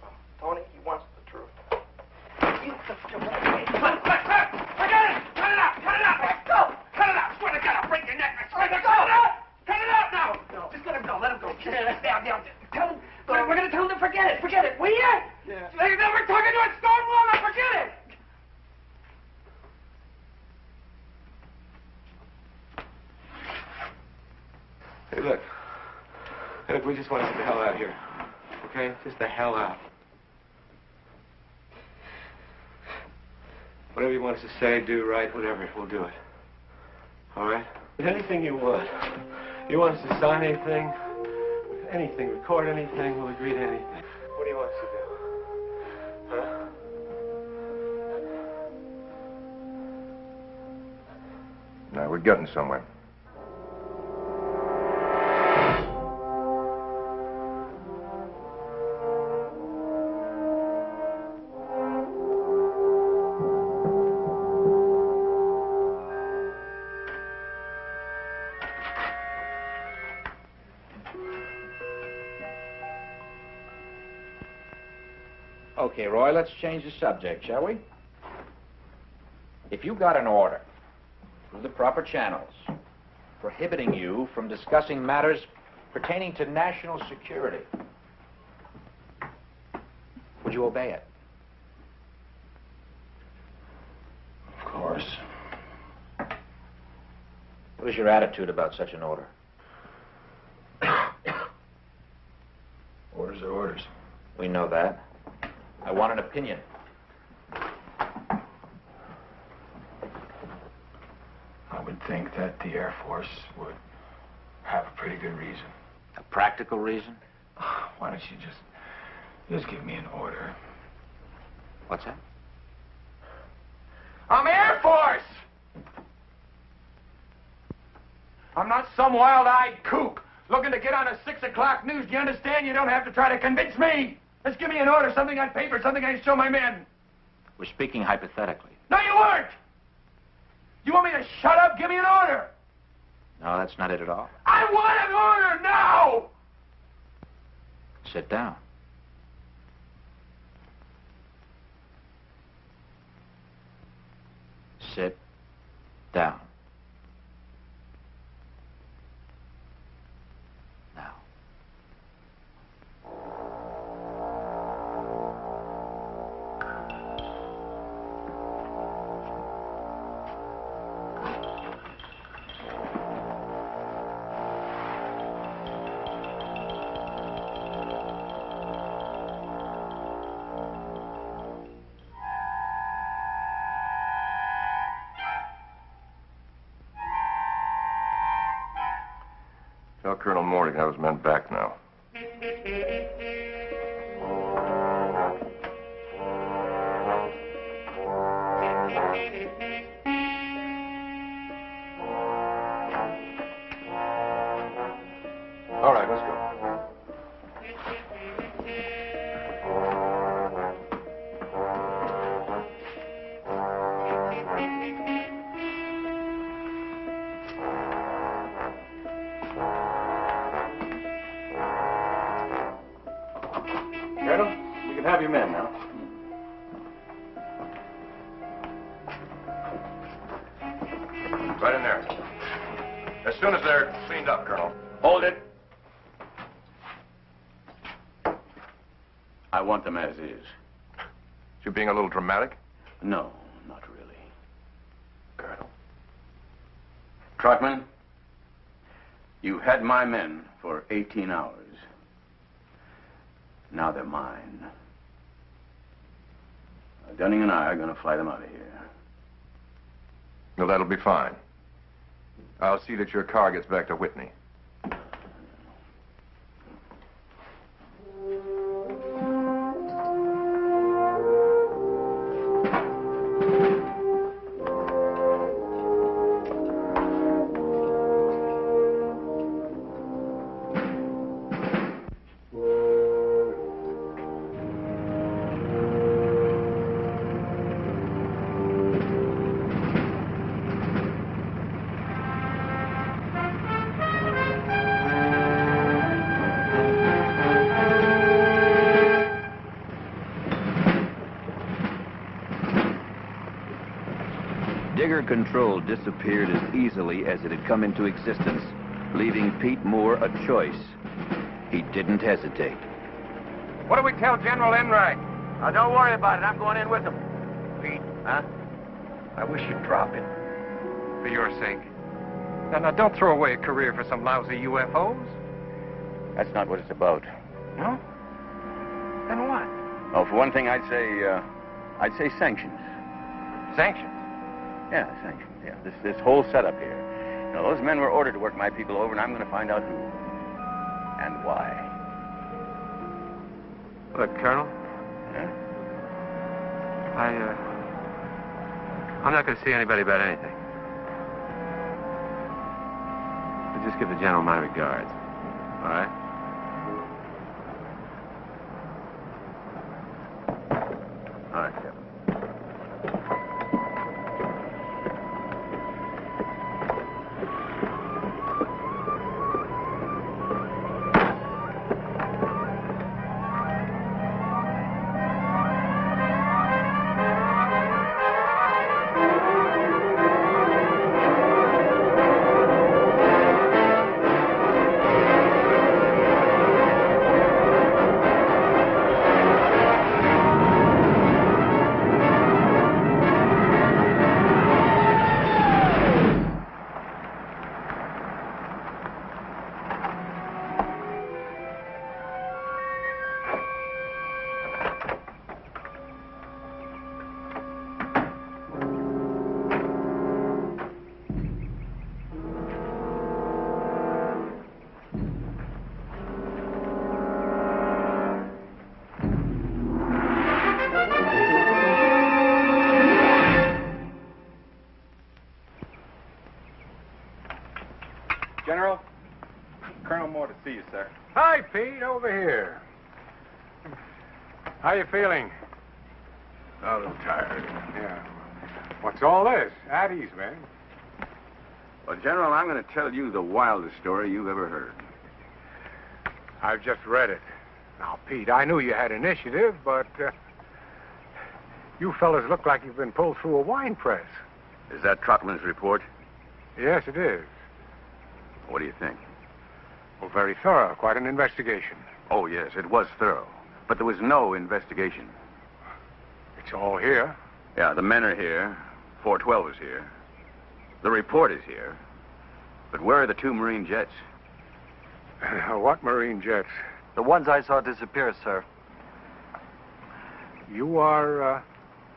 Oh, Tony, he wants the truth. Forget it! Cut it out! Cut it out! Let go! Cut it out! Swear to God, I'll break your neck! I swear to God! Cut it out! Cut it out now! No. Just let him go. Let him go. Down. Tell him. We're going to tell him to forget it. Forget it. Will you? Yeah. We're talking to a stone wall. Now forget it. Hey, look. Hey, look, we just want to get the hell out of here. Okay? Just the hell out. Whatever you want us to say, do, write, whatever, we'll do it. All right? Anything you want. You want us to sign anything? Anything, record anything, we'll agree to anything. What do you want us to do? Huh? Now, we're getting somewhere. Okay, Roy, let's change the subject, shall we? If you got an order through the proper channels prohibiting you from discussing matters pertaining to national security, would you obey it? Of course. What is your attitude about such an order? Orders are orders. We know that. I want an opinion. I would think that the Air Force would have a pretty good reason. A practical reason? Why don't you just give me an order? What's that? I'm Air Force! I'm not some wild-eyed kook looking to get on a 6 o'clock news. Do you understand? You don't have to try to convince me. Just give me an order, something on paper, something I can show my men. We're speaking hypothetically. No, you weren't! You want me to shut up? Give me an order! No, that's not it at all. I want an order now! Sit down. Sit down. Now. Tell Colonel Moore to have his men back now. All right, let's go. Colonel, you can have your men now. Right in there. As soon as they're cleaned up, Colonel. Hold it. I want them as is. You being a little dramatic? No, not really. Colonel. Trotman, you had my men for 18 hours. Now they're mine. Dunning and I are going to fly them out of here. Well, that'll be fine. I'll see that your car gets back to Whitney. Digger Control disappeared as easily as it had come into existence, leaving Pete Moore a choice. He didn't hesitate. What do we tell General Enright? Now, don't worry about it. I'm going in with him. Pete, Huh? I wish you'd drop it. For your sake. Now, don't throw away a career for some lousy UFOs. That's not what it's about. No? Then what? Oh, for one thing, I'd say sanctions. Sanctions? Yeah, sanctions, yeah. This whole setup here. You know, those men were ordered to work my people over, and I'm going to find out who. And why. Look, Colonel. Yeah? I'm not going to see anybody about anything. But just give the general my regards. All right? All right, Captain. General, Colonel Moore to see you, sir. Hi, Pete, over here. How you feeling? A little tired. Yeah. What's all this? At ease, man. Well, General, I'm going to tell you the wildest story you've ever heard. I've just read it. Now, Pete, I knew you had initiative, but you fellas look like you've been pulled through a wine press. Is that Trotman's report? Yes, it is. What do you think? Well, very thorough. Quite an investigation. Oh, yes, it was thorough. But there was no investigation. It's all here. Yeah, the men are here. 412 is here. The report is here. But where are the 2 Marine jets? What Marine jets? The ones I saw disappear, sir. You are,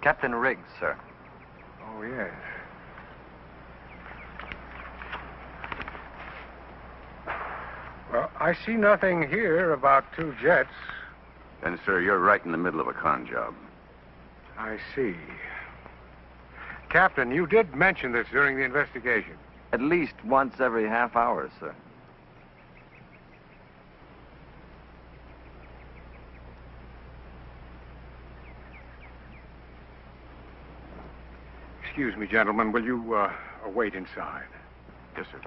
Captain Riggs, sir. Oh, yes. Well, I see nothing here about 2 jets. Then, sir, you're right in the middle of a con job. I see. Captain, you did mention this during the investigation. At least once every half hour, sir. Excuse me, gentlemen. Will you wait inside? Yes, sir.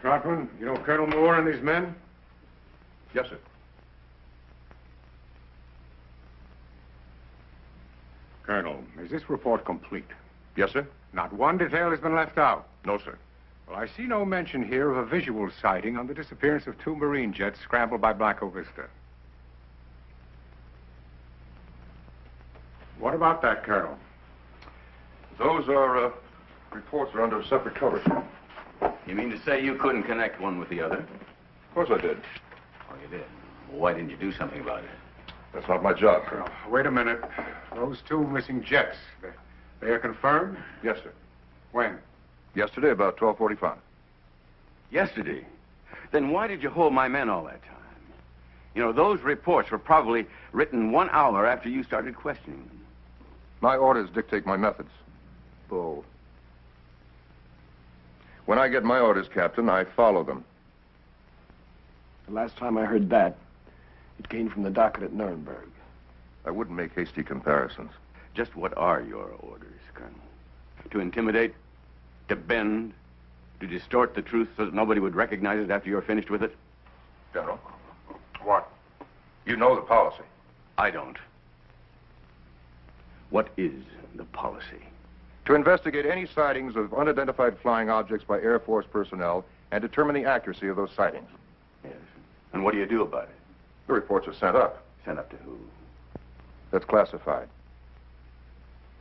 Trotman, you know Colonel Moore and his men? Yes, sir. Colonel, is this report complete? Yes, sir. Not one detail has been left out. No, sir. Well, I see no mention here of a visual sighting on the disappearance of 2 Marine jets scrambled by Blanco Vista. What about that, Colonel? Those are, reports are under separate covers. You mean to say you couldn't connect one with the other? Of course I did. Oh, you did? Well, why didn't you do something about it? That's not my job, Colonel. Wait a minute. Those 2 missing jets, they are confirmed? Yes, sir. When? Yesterday, about 12:45. Yesterday? Then why did you hold my men all that time? You know, those reports were probably written 1 hour after you started questioning them. My orders dictate my methods. Bull. When I get my orders, Captain, I follow them. The last time I heard that, It came from the docket at Nuremberg. I wouldn't make hasty comparisons. Just what are your orders, Colonel? To intimidate? To bend? To distort the truth so that nobody would recognize it after you're finished with it? General. What? You know the policy. I don't. What is the policy? To investigate any sightings of unidentified flying objects by Air Force personnel and determine the accuracy of those sightings. Yes. And what do you do about it? The reports are sent up. Sent up to who? That's classified.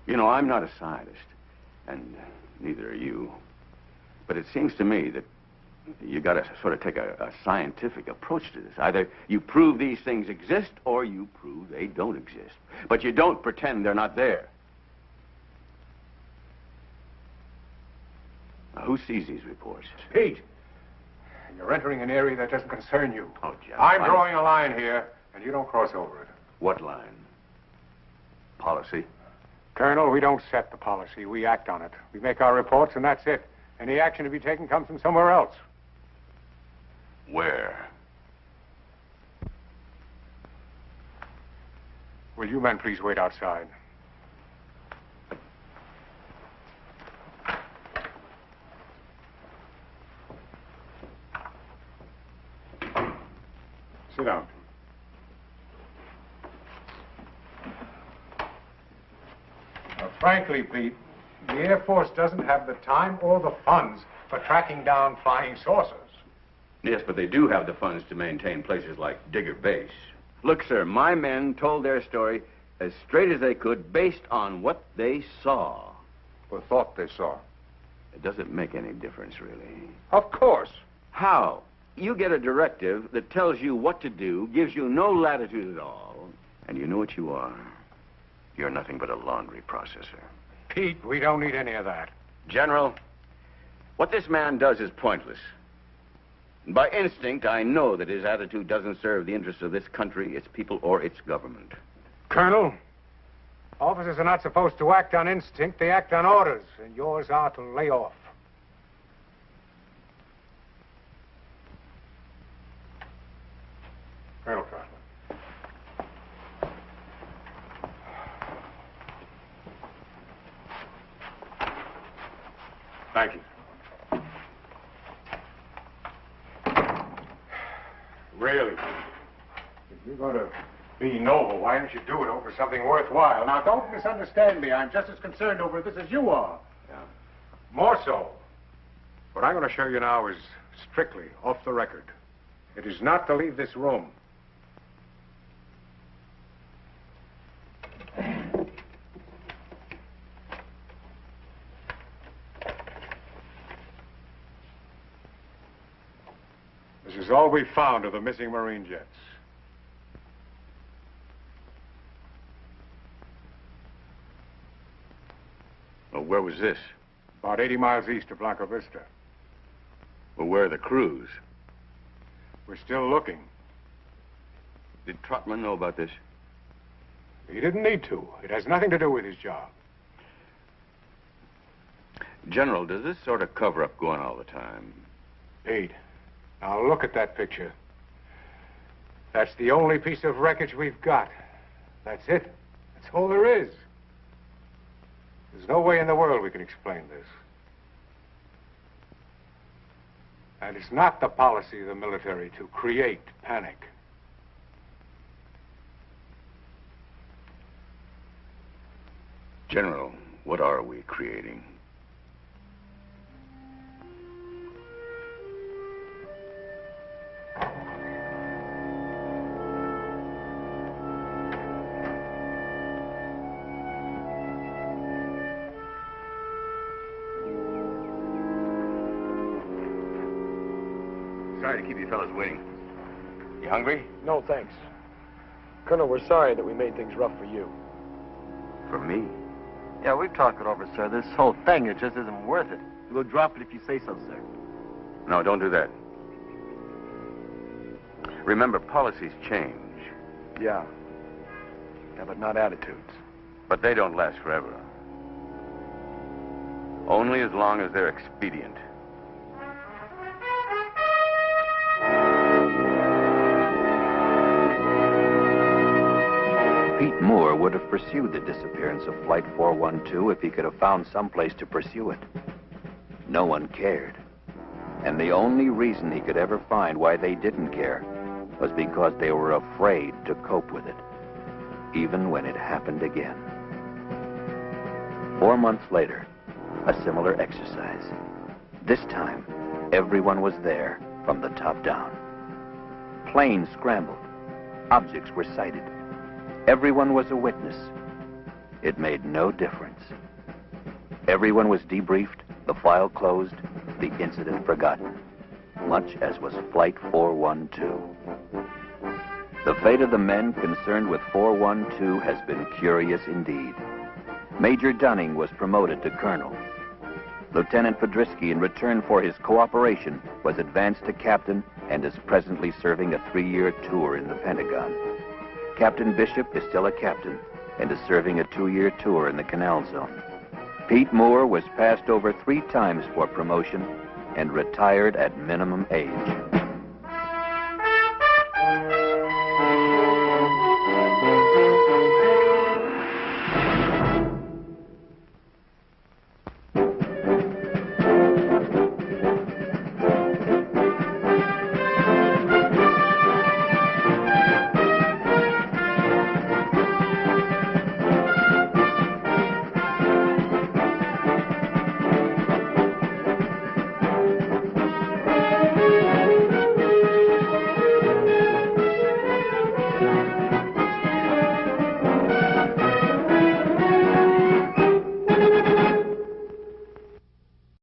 You know, I'm not a scientist, and neither are you. But it seems to me that you got to sort of take a scientific approach to this. Either you prove these things exist, or you prove they don't exist. But you don't pretend they're not there. Now, who sees these reports? Pete, you're entering an area that doesn't concern you. Oh, Jeff. I'm drawing a line here, and you don't cross over it. What line? Policy? Colonel, we don't set the policy. We act on it. We make our reports, and that's it. Any action to be taken comes from somewhere else. Where? Will you men please wait outside? Sit down. Now, frankly, Pete, the Air Force doesn't have the time or the funds for tracking down flying saucers. Yes, but they do have the funds to maintain places like Digger Base. Look, sir, my men told their story as straight as they could based on what they saw. Or thought they saw. It doesn't make any difference, really. Of course. How? You get a directive that tells you what to do, gives you no latitude at all, and you know what you are. You're nothing but a laundry processor. Pete, we don't need any of that. General, what this man does is pointless. By instinct, I know that his attitude doesn't serve the interests of this country, its people, or its government. Colonel, officers are not supposed to act on instinct. They act on orders, and yours are to lay off. Colonel Trotman. Thank you. Really? If you're going to be noble, why don't you do it over something worthwhile? Now, don't misunderstand me. I'm just as concerned over this as you are. Yeah. More so. What I'm going to show you now is strictly off the record. It is not to leave this room. This is all we found of the missing Marine jets. Well, where was this? About 80 miles east of Blanco Vista. Well, where are the crews? We're still looking. Did Trotman know about this? He didn't need to. It has nothing to do with his job. General, does this sort of cover-up go on all the time? Pete, now look at that picture. That's the only piece of wreckage we've got. That's it. That's all there is. There's no way in the world we can explain this. And it's not the policy of the military to create panic. General, what are we creating? Sorry to keep you fellas waiting. You hungry? No, thanks. Colonel, we're sorry that we made things rough for you. For me? Yeah, we've talked it over, sir. This whole thing, it just isn't worth it. We'll drop it if you say so, sir. No, don't do that. Remember, policies change. Yeah. Yeah, but not attitudes. But they don't last forever. Only as long as they're expedient. Moore would have pursued the disappearance of Flight 412 if he could have found some place to pursue it. No one cared. And the only reason he could ever find why they didn't care was because they were afraid to cope with it, even when it happened again. 4 months later, a similar exercise. This time, everyone was there from the top down. Planes scrambled. Objects were sighted. Everyone was a witness. It made no difference. Everyone was debriefed, the file closed, the incident forgotten, much as was Flight 412. The fate of the men concerned with 412 has been curious indeed. Major Dunning was promoted to colonel. Lieutenant Podrisky, in return for his cooperation, was advanced to captain and is presently serving a 3-year tour in the Pentagon. Captain Bishop is still a captain and is serving a 2-year tour in the Canal Zone. Pete Moore was passed over 3 times for promotion and retired at minimum age.